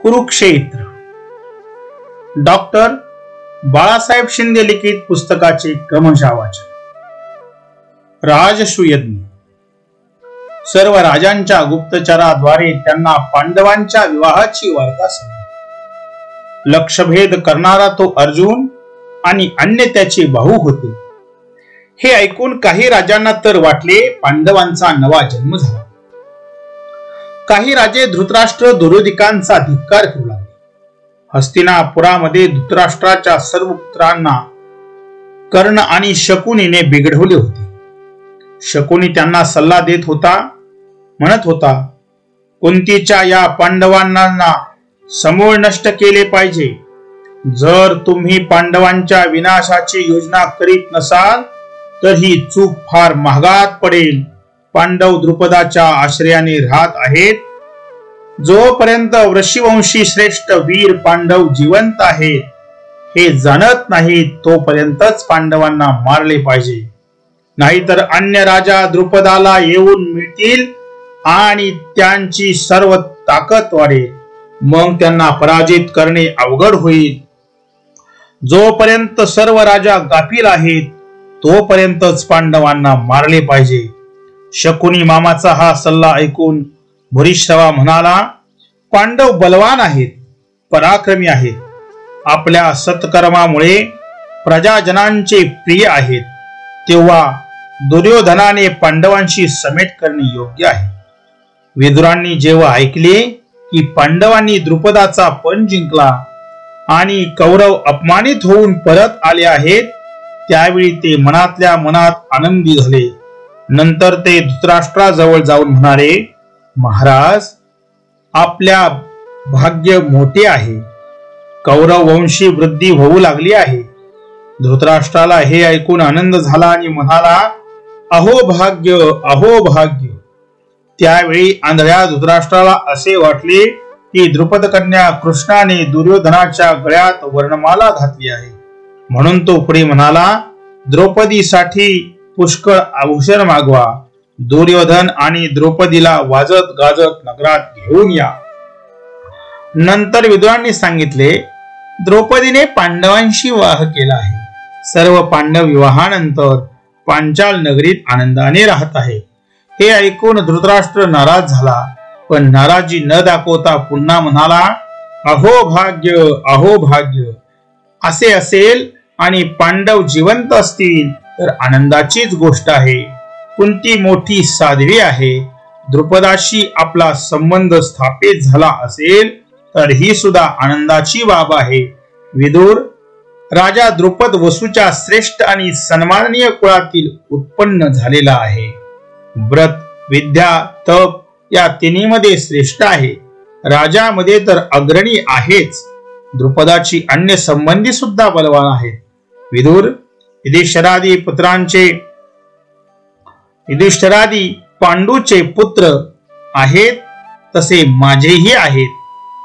Kurukshetra doctor Balasaheb Shinde लिखित पुस्तकाचे क्रमशः वाचन। राजसूयज्ञ सर्व राजांच्या गुप्तचराद्वारे त्यांना पांडवांच्या विवाहाची वार्ता समजली। लक्षभेद करणारा तो अर्जुन आणि अन्य त्याचे भाऊ होते। हे ऐकून काही राजांना तर वाटले पांडवांचा नवा जन्म झाला। काही राजे धृतराष्ट्र दुर्योधनांचा धिक्कार करू लागले। हस्तिनापुरामध्ये धृतराष्ट्राच्या सर्व पुत्रांना कर्ण आणि शकुनीने बिघडवले होते। शकुनी त्यांना सल्ला देत होता, म्हणत होता, कुंतीच्या या पांडवांना समूळ नष्ट केले पाहिजे। जर तुम्ही पांडवांच्या विनाशाची योजना करीत नसाल तर ही चूक फार महागात पडेल। पांडव द्रुपदाच्या आश्रयाने राहत आहेत। जोपर्यंत वृषिवंशी श्रेष्ठ वीर पांडव जिवंत आहेत हे जाणत नाही तोपर्यंतच पांडवांना मारले पाहिजे। नाहीतर अन्य राजा द्रुपदाला येऊन मिळतील आणि त्यांची सर्व ताकद वाढेल। मग त्यांना पराजित करणे अवघड होईल। जोपर्यंत सर्व राजा गाफील आहेत तोपर्यंतच पांडवांना मारले पाहिजे। शकुनी मामाचा हा सल्ला ऐकून भूरिश्रवा म्हणाला, पांडव बलवान आहेत, पराक्रमी आहेत, आपल्या सत्कर्मामुळे प्रजाजनांचे प्रिय आहेत। तेव्हा दुर्योधनाने पांडवांशी समेट करणे योग्य आहे। विदुरांनी जेव्हा ऐकले की पांडवांनी द्रुपदाचा पण जिंकला आणि कौरव अपमानित होऊन परत आले आहेत त्यावेळी ते मनातल्या मनात आनंदी झाले। नंतर ते धृतराष्ट्राजवळ जाऊन म्हणाले, महाराज, आपल्या भाग्य मोठे आहे। कौरव वंशी वृद्धी होऊ लागली आहे। धृतराष्ट्राला हे ऐकून आनंद झाला आणि म्हणाला, अहो भाग्य, अहो भाग्य। त्यावेळी आंधळ्या धृतराष्ट्राला असे वाटले की द्रुपद कन्या कृष्णाने दुर्योधनाच्या गळ्यात वर्णमाला घातली आहे। म्हणून तो पुढे म्हणाला, द्रौपदीसाठी पुष्कळ आभूषण मागवा। दुर्योधन आणि द्रौपदीला वाजत गाजत नगरात घेऊन या। नंतर विदुरांनी सांगितले, द्रौपदीने पांडवांशी विवाह केला आहे। सर्व पांडव विवाहानंतर पांचाल नगरीत आनंदाने राहत आहे। हे ऐकून धृतराष्ट्र नाराज झाला, पण नाराजी न दाखवता पुन्हा म्हणाला, अहो भाग्य, अहो भाग्य। असे असेल आणि पांडव जिवंत असतील तर आनंदाचीच गोष्ट आहे। कुंती मोठी साध्वी आहे। द्रुपदाशी आपला संबंध स्थापित झाला असेल तर ही सुद्धा आनंदाची बाब आहे। विदुर, राजा द्रुपद वसूच्या श्रेष्ठ आणि सन्माननीय कुळातील उत्पन्न झालेला आहे। व्रत, विद्या, तप या तिन्हीमध्ये श्रेष्ठ आहे। राजामध्ये तर अग्रणी आहेच। द्रुपदाची अन्य संबंधी सुद्धा बलवान आहेत। विदुर, युधिष्ठिरादी पांडूचे पुत्र आहेत तसे माझेही आहेत।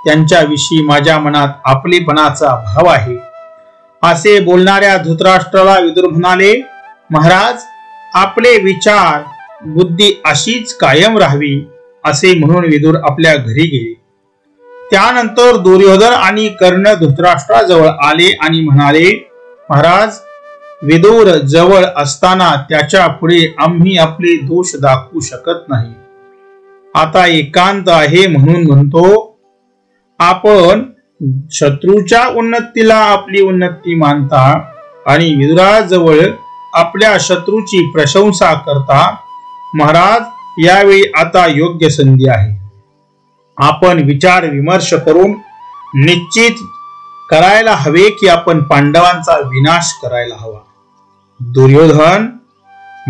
त्यांच्याविषयी माझ्या मनात आपलेपणाचा भाव आहे। असे बोलणाऱ्या धृतराष्ट्राला विदुर म्हणाले, महाराज, आपले विचार बुद्धी अशीच कायम राहावी। असे म्हणून विदुर आपल्या घरी गेले। त्यानंतर दुर्योधन आणि कर्ण धृतराष्ट्राजवळ आले आणि म्हणाले, महाराज, विदुर जवळ असताना त्याच्या पुढे आम्ही आपले दोष दाखवू शकत नाही। आता एकांत आहे म्हणून म्हणतो, आपण शत्रूच्या उन्नतीला आपली उन्नती मानता आणि विदुराजवळ आपल्या शत्रूची प्रशंसा करता। महाराज, यावेळी आता योग्य संधी आहे। आपण विचार विमर्श करून निश्चित करायला हवे की आपण पांडवांचा विनाश करायला हवा। दुर्योधन,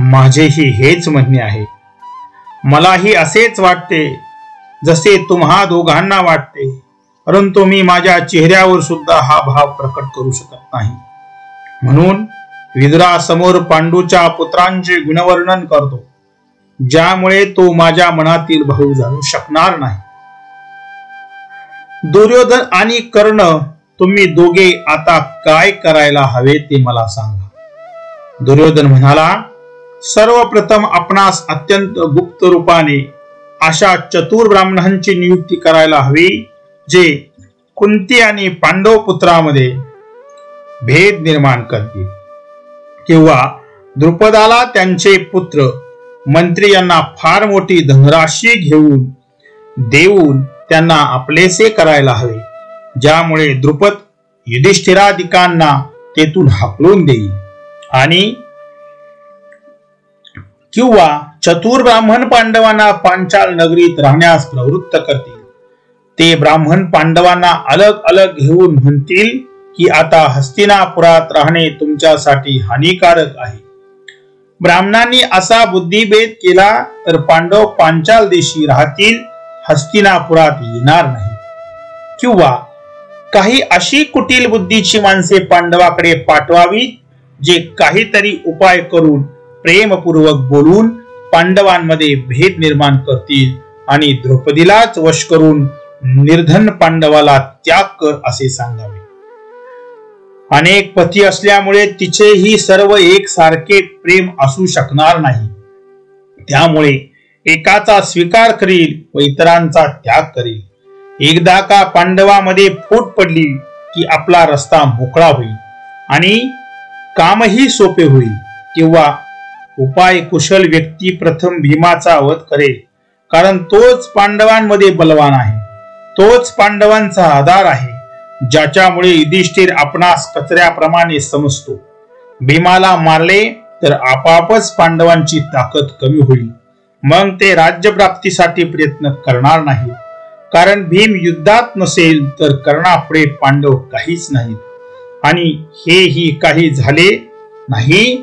माझेही हेच म्हणणे आहे। मलाही असेच वाटते जसे तुम्हा दोघांना वाटते, परंतु मी माझ्या चेहऱ्यावर सुद्धा हा भाव प्रकट करू शकत नाही। म्हणून विदुरासमोर पांडूच्या पुत्रांचे गुणवर्णन करतो, ज्यामुळे तो माझ्या मनातील भाव जाणू शकणार नाही। दुर्योधन आणि कर्ण, तुम्ही दोघे आता काय करायला हवे ते मला सांगा। दुर्योधन म्हणाला, सर्वप्रथम आपणास अत्यंत गुप्त रूपाने अशा चतुर ब्राह्मणांची नियुक्ती करायला हवी जे कुंती आणि पांडव पुत्रामध्ये भेद निर्माण करतील किंवा द्रुपदाला त्यांचे पुत्र मंत्री यांना फार मोठी धनराशी देऊन त्यांना आपलेसे करायला हवे, ज्यामुळे द्रुपद युधिष्ठिरादिकांना तेथून हाकलून देईल आणि किंवा चतुर ब्राह्मण पांडवांना पांचाल नगरीत राहण्यास प्रवृत्त करतील. ते ब्राह्मण पांडवांना अलग अलग घेऊन म्हणतील की आता हस्तिनापुरात राहणे तुमच्यासाठी हानिकारक आहे. ब्राह्मणांनी असा बुद्धिभेद केला तर पांडव पांचाल देशी राहतील, हस्तिनापुरात येणार नाही. किंवा काही अशी कुटील बुद्धीची माणसे पांडवाकडे पाठवावीत जे काहीतरी उपाय करून प्रेमपूर्वक बोलून पांडवांमध्ये भेद निर्माण करतील आणि द्रौपदीलाच वश करून निर्धन पांडवाला त्याग कर असे सांगावे. अनेक पती असल्यामुळे तिचेही सर्व एक सारखे प्रेम असू शकणार नाही. त्यामुळे एकाचा स्वीकार करील व इतरांचा त्याग करील. एकदा का पांडवामध्ये फूट पडली की आपला रस्ता मोकळा होईल आणि कामही सोपे होईल. किंवा उपाय कुशल व्यक्ती प्रथम भीमाचा वध करेल, कारण तोच पांडवांमध्ये बलवान आहे, तोच पांडवांचा आधार आहे, ज्याच्यामुळे युधिष्ठिर आपणास कचऱ्याप्रमाणे समजतो. भीमाला मारले तर आपापच पांडवांची ताकद कमी होईल. मग ते राज्य प्राप्तीसाठी प्रयत्न करणार नाही, कारण भीम युद्धात नसेल तर कर्णापुढे पांडव काहीच नाहीत. आणि हेही काही झाले नाही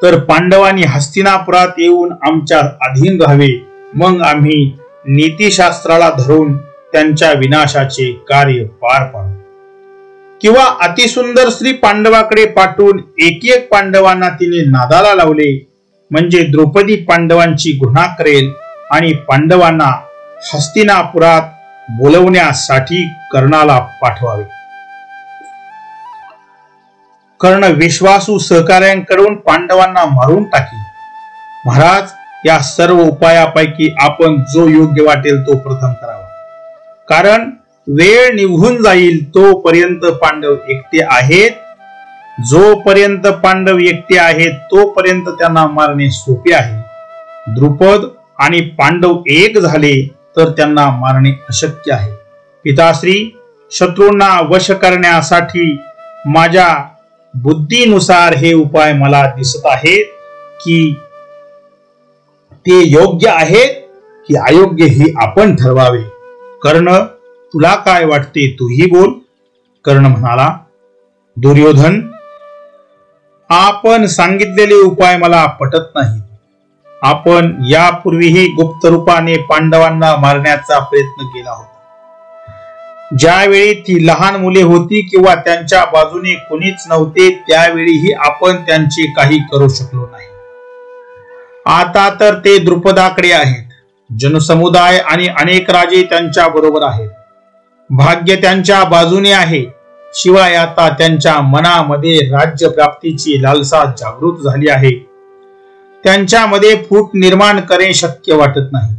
तर पांडवांनी हस्तिनापुरात येऊन आमच्या अधीन राहावे. मग आम्ही नीतिशास्त्राला धरून त्यांच्या विनाशाचे कार्य पार पाडू. किंवा अतिसुंदर स्त्री पांडवाकडे पाठवून एक पांडवांना तिने नादाला लावले, म्हणजे द्रौपदी पांडवांची गुन्हा करेल आणि पांडवांना हस्तिनापुरात बोलवण्यासाठी कर्णाला पाठवावे. कर्ण विश्वासू सहकार्यांकडून पांडवांना मारून टाकी. महाराज, या सर्व उपायापैकी आपण जो योग्य वाटेल तो प्रथम करावा, कारण वेळ निघून जाईल तोपर्यंत पांडव एकटे आहेत. जोपर्यंत पांडव एकटे आहेत तोपर्यंत त्यांना मारणे सोपे आहे. द्रुपद आणि पांडव एक झाले तर त्यांना मारणे अशक्य आहे. पिताश्री, शत्रूंना वश करण्यासाठी माझ्या बुद्धीनुसार हे उपाय मला दिसत आहेत की ते योग्य आहेत की अयोग्य हे आपण ठरवावे. कर्ण, तुला काय वाटते तूही बोल. कर्ण म्हणाला, दुर्योधन, आपण सांगितलेले उपाय मला पटत नाही. आपण यापूर्वीही गुप्त रूपाने पांडवांना मारण्याचा प्रयत्न केला होता. ज्यावेळी ती लहान मुले होती किंवा त्यांच्या बाजूने कोणीच नव्हते त्यावेळीही आपण त्यांचे काही करू शकलो नाही. आता तर ते द्रुपदाकडे आहेत. जनसमुदाय आणि अनेक राजे त्यांच्या बरोबर आहेत. भाग्य त्यांच्या बाजूने आहे. शिवाय आता त्यांच्या मनामध्ये राज्य प्राप्तीची लालसा जागृत झाली आहे. त्यांच्यामध्ये फूट निर्माण करणे शक्य वाटत नाही,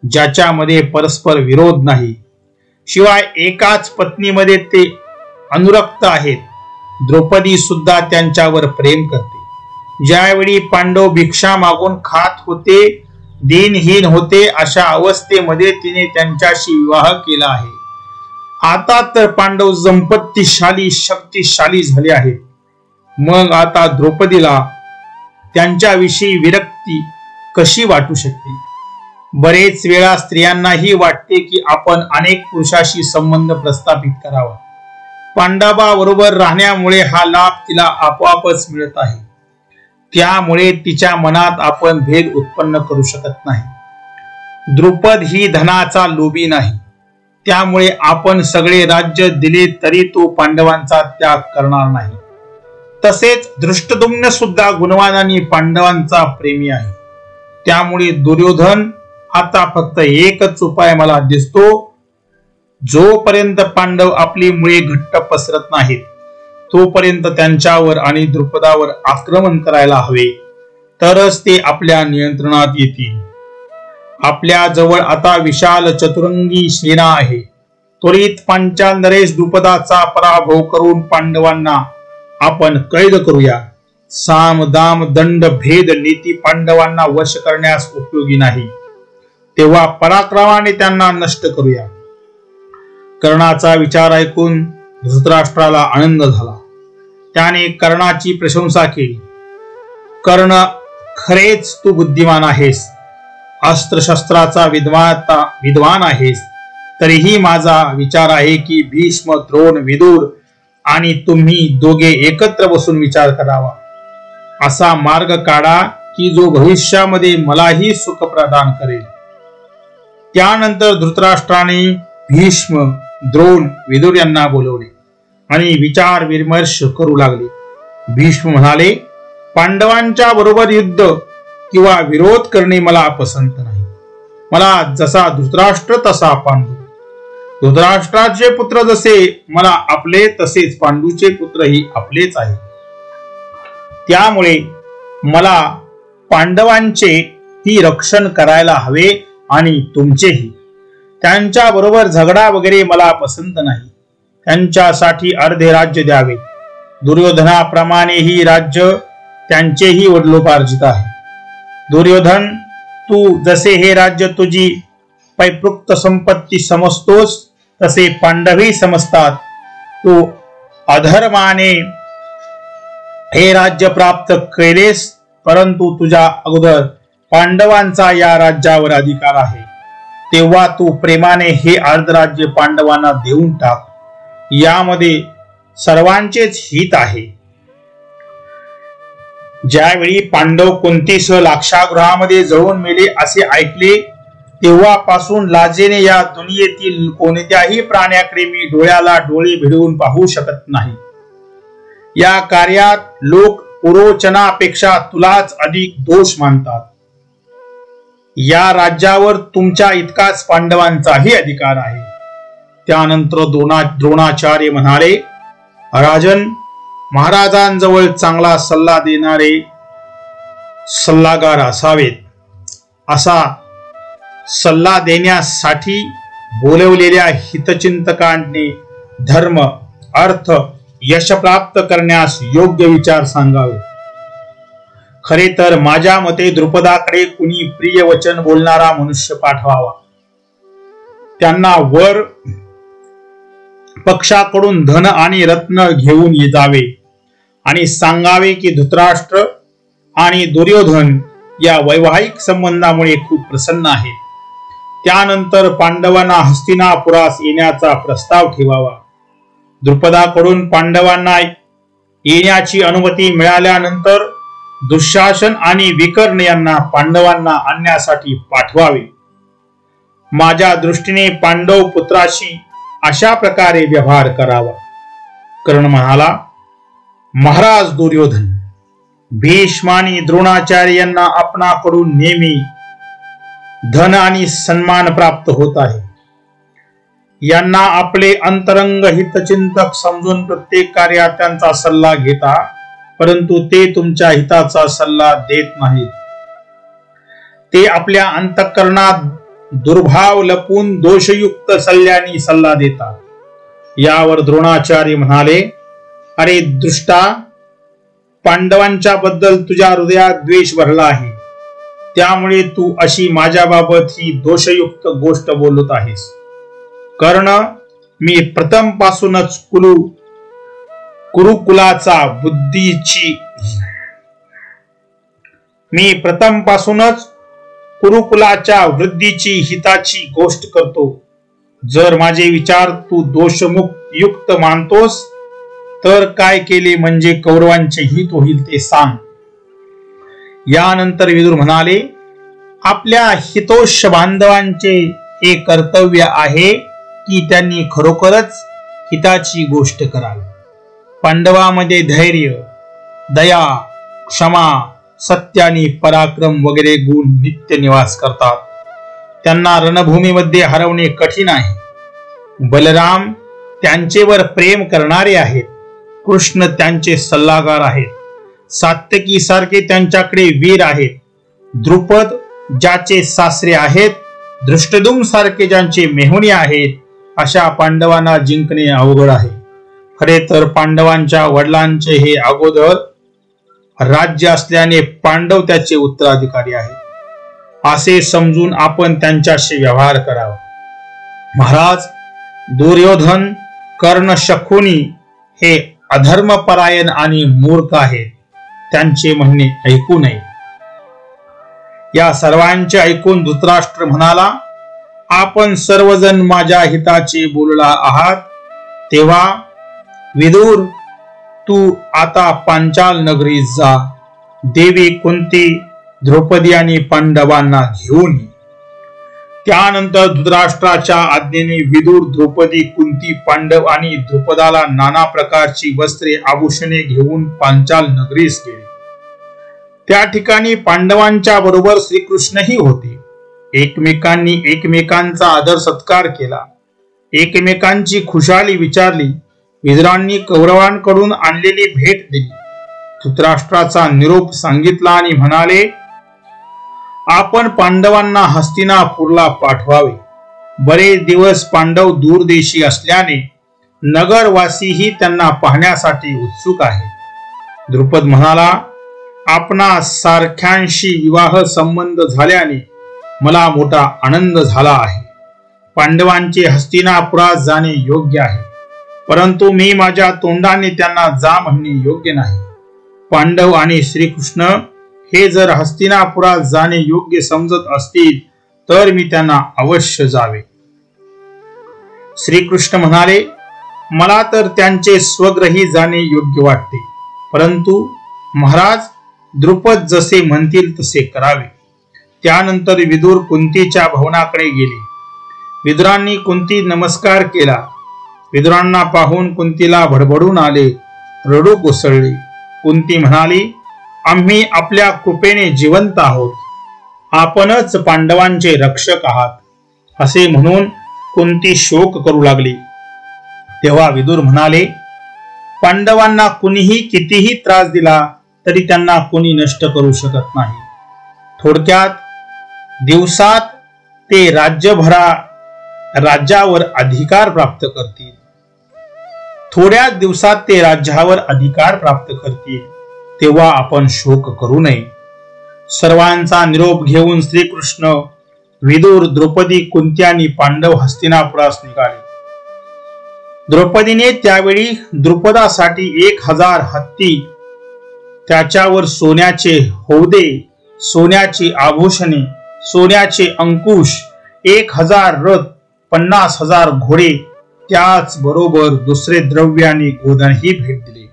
ज्याच्यामध्ये परस्पर विरोध नाही. शिवाय एकाच पत्नीमध्ये ते अनुरक्त आहेत. द्रौपदी सुद्धा त्यांच्यावर प्रेम करते. ज्यावेळी पांडव भिक्षा मागून खात होते, दिनहीन होते, अशा अवस्थेमध्ये तिने त्यांच्याशी विवाह केला आहे. आता तर पांडव संपत्तीशाली, शक्तिशाली झाले आहेत. मग आता द्रौपदीला त्यांच्याविषयी विरक्ती कशी वाटू शकते? बरेच वेळा स्त्रियांनाही वाटते की आपण अनेक पुरुषाशी संबंध प्रस्थापित करावा. पांडवा बरोबर राहण्यामुळे हा लाभ तिला आपोआपच मिळत आहे. त्यामुळे तिच्या मनात आपण भेद उत्पन्न करू शकत नाही. द्रुपद ही धनाचा लोभी नाही. त्यामुळे आपण सगळे राज्य दिले तरी तो पांडवांचा त्याग करणार नाही. तसेच धृष्टद्युम्न सुद्धा गुणवान आणि पांडवांचा प्रेमी आहे. त्यामुळे दुर्योधन, आता फक्त एकच उपाय मला दिसतो. जोपर्यंत पांडव आपली मुळे घट्ट पसरत नाहीत तोपर्यंत त्यांच्यावर आणि द्रुपदावर आक्रमण करायला हवे, तरच ते आपल्या नियंत्रणात येतील. आपल्या जवळ आता विशाल चतुरंगी सेना आहे. त्वरित पांचाल नरेश द्रुपदाचा पराभव करून पांडवांना आपण कैद करूया. साम दाम दंड भेद नीती पांडवांना वश करण्यास उपयोगी नाही, तेव्हा पराक्रमाने त्यांना नष्ट करूया. कर्णाचा विचार ऐकून धृतराष्ट्राला आनंद झाला. त्याने कर्णाची प्रशंसा केली. कर्ण, खरेच तू बुद्धिमान आहेस, अस्त्रशस्त्राचा विद्वान आहेस. तरीही माझा विचार आहे की भीष्म, द्रोण, विदुर आणि तुम्ही दोघे एकत्र बसून विचार करावा. असा मार्ग काढा की जो भविष्यामध्ये मलाही सुख प्रदान करेल. त्यानंतर धृतराष्ट्राने भीष्म, द्रोण, विदुर यांना बोलवले आणि विचार विमर्श करू लागले. भीष्म म्हणाले, पांडवांच्या बरोबर युद्ध किंवा विरोध करणे मला पसंत नाही. मला जसा धृतराष्ट्र तसा पांडू. धृतराष्ट्राचे पुत्र जसे मला आपले तसेच पांडूचे पुत्रही आपलेच आहे. त्यामुळे मला पांडवांचे ही रक्षण करायला हवे आणि तुमचेही. त्यांच्या बरोबर झगडा वगैरे मला पसंत नाही. त्यांच्यासाठी अर्धे राज्य द्यावे. दुर्योधनाप्रमाणे ही राज्य त्यांचेही वडिलोपार्जित आहे. दुर्योधन, तू जसे हे राज्य तुझी पैतृक संपत्ती समजतोस तसे पांडवही समजतात. तू अधर्माने हे राज्य प्राप्त केलेस, परंतु तुझ्या अगोदर पांडवांचा या राज्यावर अधिकार आहे. तेव्हा तू प्रेमाने हे अर्धराज्य पांडवांना देऊन टाक. यामध्ये सर्वांचेच हित आहे. ज्यावेळी पांडव कुंतीसह लाक्षागृहामध्ये जळून मेले असे ऐकले, तेव्हापासून लाजेने या दुनियेतील कोणत्याही प्राण्याकडे मी डोळ्याला डोळे भिडवून पाहू शकत नाही. या कार्यात लोक पुरोचनापेक्षा तुलाच अधिक दोष मानतात. या राज्यावर तुमच्या इतकाच पांडवांचाही अधिकार आहे. त्यानंतर द्रोणाचार्य म्हणाले, राजन, महाराजांजवळ चांगला सल्ला देणारे सल्लागार असावेत. असा सल्ला देण्यासाठी बोलवलेल्या हितचिंतकांनी धर्म, अर्थ, यश प्राप्त करण्यास योग्य विचार सांगावे. खरे तर माझ्या मते द्रुपदाकडे कुणी प्रिय वचन बोलणारा मनुष्य पाठवावा. त्यांना वर पक्षाकडून धन आणि रत्न घेऊन जावे आणि सांगावे की धृतराष्ट्र आणि दुर्योधन या वैवाहिक संबंधामुळे खूप प्रसन्न आहेत. त्यानंतर पांडवांना हस्तिनापुरास येण्याचा प्रस्ताव ठेवावा. द्रुपदाकडून पांडवांना येण्याची अनुमती मिळाल्यानंतर दुःशासन आणि विकर्ण यांना पांडवांना आणण्यासाठी पाठवावे. माझ्या दृष्टीने पांडव पुत्राशी अशा प्रकारे व्यवहार करावा. कर्ण म्हणाला, महाराज दुर्योधन, भीष्म आणि द्रोणाचार्य यांना आपणाकडून नेहमी धन आणि सन्मान प्राप्त होत आहे. यांना आपले अंतरंग हितचिंतक समजून प्रत्येक कार्यात त्यांचा सल्ला घेता, परंतु ते तुमच्या हिताचा सल्ला देत नाहीत. ते आपल्या अंतःकरणात दुर्भाव लपून दोषयुक्त सल्ल्याने सल्ला देतात. यावर द्रोणाचार्य म्हणाले, अरे दुष्टा, पांडवांच्या बद्दल तुझ्या हृदयात द्वेष भरला आहे. त्यामुळे तू अशी माझ्याबाबत ही दोषयुक्त गोष्ट बोलत आहेस. कर्ण, मी प्रथम पासूनच कुरुकुलाच्या वृद्धीची हिताची गोष्ट करतो. जर माझे विचार तू दोषमुक्त मानतोस तर काय केले म्हणजे कौरवांचे हित होईल ते सांग. यानंतर विदुर म्हणाले, आपल्या हितोष बांधवांचे हे कर्तव्य आहे की त्यांनी खरोखरच हिताची गोष्ट करावी. पांडवामध्ये धैर्य, दया, क्षमा, सत्य आणि पराक्रम वगैरे गुण नित्य निवास करतात. त्यांना रणभूमीमध्ये हरवणे कठीण आहे. बलराम त्यांचेवर प्रेम करणारे आहेत. कृष्ण त्यांचे सल्लागार आहेत. सात्यकी सारखे त्यांच्याकडे वीर आहेत. द्रुपद ज्याचे सासरे आहेत, दृष्टद्युम्न सारखे ज्यांचे मेहुणे आहेत अशा पांडवांना जिंकणे अवघड आहे. खरे तर पांडवांच्या वडिलांचे हे अगोदर राज्य असल्याने पांडव त्याचे उत्तराधिकारी आहेत असे समजून आपण त्यांच्याशी व्यवहार करावा. महाराज, दुर्योधन, कर्ण, शकुनी हे अधर्मपरायण आणि मूर्ख आहेत. त्यांचे म्हणणे ऐकू नये. या सर्वांचे ऐकून धृतराष्ट्र म्हणाला, आपण सर्वजण माझ्या हिताचे बोलला आहात, तेव्हा विदुर, तू आता पांचाल नगरीत जा. देवी कुंती, द्रौपदी आणि पांडवांना घेऊन ये. त्यानंतर धृतराष्ट्राच्या आज्ञेने विदुर, द्रौपदी, कुंती, पांडव आणि द्रुपदाला नाना प्रकारची वस्त्रे, आभूषणे घेऊन पांचाल नगरीस गेले. त्या ठिकाणी पांडवांच्या बरोबर श्रीकृष्णही होते. एकमेकांनी एकमेकांचा आदर सत्कार केला. एकमेकांची खुशाली विचारली. विदुरांनी कौरवांकडून आणलेली भेट दिली. धृतराष्ट्राचा निरोप सांगितला आणि म्हणाले, आपण पांडवांना हस्तिनापूरला पाठवावे. बरेच दिवस पांडव दूरदेशी असल्याने नगरवासीही त्यांना पाहण्यासाठी उत्सुक आहे. द्रुपद म्हणाला, आपणा सारख्यांशी विवाह संबंध झाल्याने मला मोठा आनंद झाला आहे. पांडवांचे हस्तिनापुरात जाणे योग्य आहे, परंतु मी माझ्या तोंडाने त्यांना जा म्हणणे योग्य नाही. पांडव आणि श्रीकृष्ण हे जर हस्तिनापुरात जाणे योग्य समजत असतील तर मी त्यांना अवश्य जावे. श्रीकृष्ण म्हणाले, मला तर त्यांचे स्वग्रही जाणे योग्य वाटते, परंतु महाराज, द्रुपद जसे म्हणतील तसे करावे. त्यानंतर विदुर कुंतीच्या भवनाकडे गेले. विदुरांनी कुंती नमस्कार केला. विदुरांना पाहून कुंतीला भडभडून आले, रडू कोसळली. कुंती म्हणाली, आम्ही आपल्या कृपेने जिवंत आहोत. आपणच पांडवांचे रक्षक आहात असे म्हणून कुंती शोक करू लागली. तेव्हा विदुर म्हणाले, पांडवांना कुणीही कितीही त्रास दिला तरी त्यांना कोणी नष्ट करू शकत नाही. थोडक्यात दिवसात ते राज्यावर अधिकार प्राप्त करतील. थोड्या दिवसात ते राज्यावर अधिकार प्राप्त करतील. तेव्हा आपण शोक करू नये. सर्वांचा निरोप घेऊन श्रीकृष्ण, विदुर, द्रौपदी, कुंती आणि पांडव हस्तिनापुरास निघाले. द्रौपदीने त्यावेळी द्रुपदासाठी 1000 हत्ती, त्याच्यावर सोन्याचे हौदे, सोन्याची आभूषणे, सोन्याचे अंकुश, 1000 रथ, 50,000 घोडे, त्याच बरोबर दुसरे द्रव्य आणि गोधनही भेट दिले.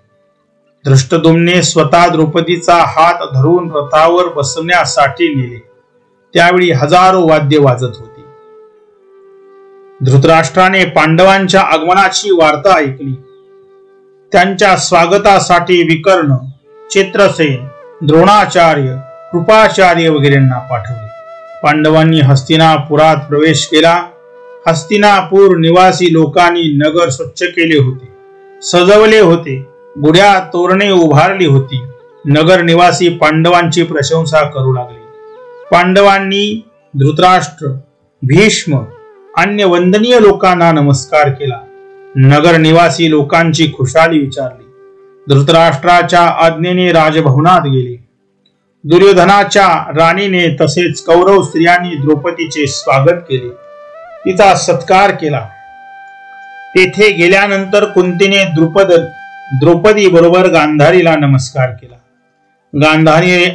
धृष्टद्युम्ने स्वतः द्रौपदीचा हात धरून रथावर बसवण्यासाठी नेले. त्यावेळी हजारो वाद्य वाजत होती. धृतराष्ट्राने पांडवांच्या आगमनाची वार्ता ऐकली. त्यांच्या स्वागतासाठी विकर्ण, चित्रसेन, द्रोणाचार्य, कृपाचार्य वगैरेंना पाठवले. पांडवांनी हस्तिनापुरात प्रवेश केला. हस्तिनापूर निवासी लोकांनी नगर स्वच्छ केले होते, सजवले होते. गुढ्या तोरणे उभारली होती. नगर निवासी पांडवांची प्रशंसा करू लागले. पांडवांनी धृतराष्ट्र, भीष्म, अन्य वंदनीय लोकांना नमस्कार केला. नगर निवासी लोकांची खुशाली विचारली. धृतराष्ट्राच्या आज्ञेने राजभवनात गेले. दुर्योधनाच्या राणीने तसेच कौरव स्त्रियांनी द्रौपदीचे स्वागत केले, तिचा सत्कार केला. तेथे गेल्यानंतर कुंतीने द्रौपदी बरोबर गांधारीला नमस्कार केला.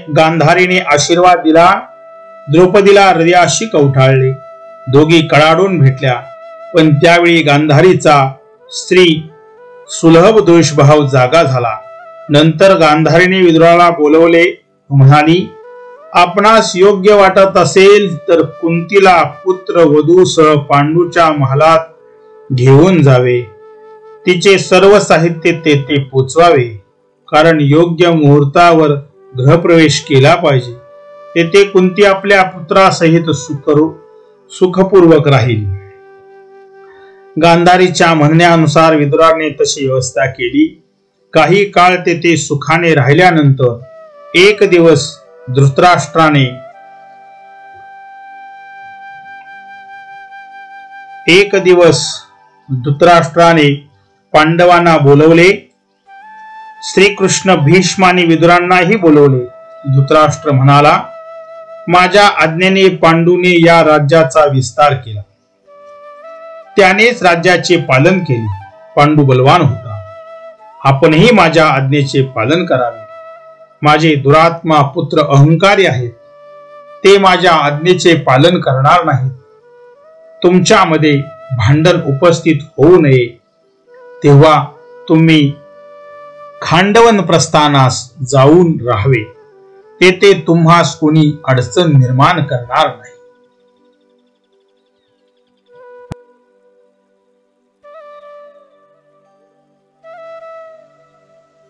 गांधारीने आशीर्वाद दिला. द्रौपदीला हृदयाशी कवटाळले. दोघी कडाडून भेटल्या, पण त्यावेळी गांधारीचा स्त्री सुलभ द्वेषभाव जागा झाला. नंतर गांधारीने विदुराला बोलवले. म्हणाली, आपणास योग्य वाटत असेल तर कुंतीला पुत्र वधूसह पांडूच्या महालात घेऊन जावे. तिचे सर्व साहित्य तेथे पोचवावे, कारण योग्य मुहूर्तावर गृहप्रवेश केला पाहिजे. तेथे कुंती आपल्या पुत्रासहित सुखपूर्वक राहील. गांधारीच्या म्हणण्यानुसार विदुराने तशी व्यवस्था केली. काही काळ तेथे सुखाने राहिल्यानंतर एक दिवस धृतराष्ट्राने पांडवांना बोलवले. श्रीकृष्ण भीष्मानी विदुरांनाही बोलवले. धृतराष्ट्र म्हणाला, माझ्या आज्ञेने पांडूने या राज्याचा विस्तार केला. त्यानेच राज्याचे पालन केले. पांडू बलवान होता. आपणही माझ्या आज्ञेचे पालन करावे. माझे दुरात्मा पुत्र अहंकारी आहेत. ते माझ्या आज्ञेचे पालन करणार नाहीत. तुमच्यामध्ये भांडण उपस्थित होऊ नये. तेव्हा तुम्ही खांडवन प्रस्थानास जाऊन राहावे. तेथे तुम्हास कोणी अडचण निर्माण करणार नाही.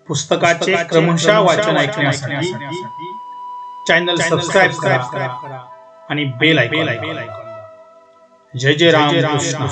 पुस्तकाचे क्रमशः वाचन ऐकण्यासाठी चॅनल सबस्क्राईब करा आणि बेल आयकॉन. जय जय राम कृष्ण.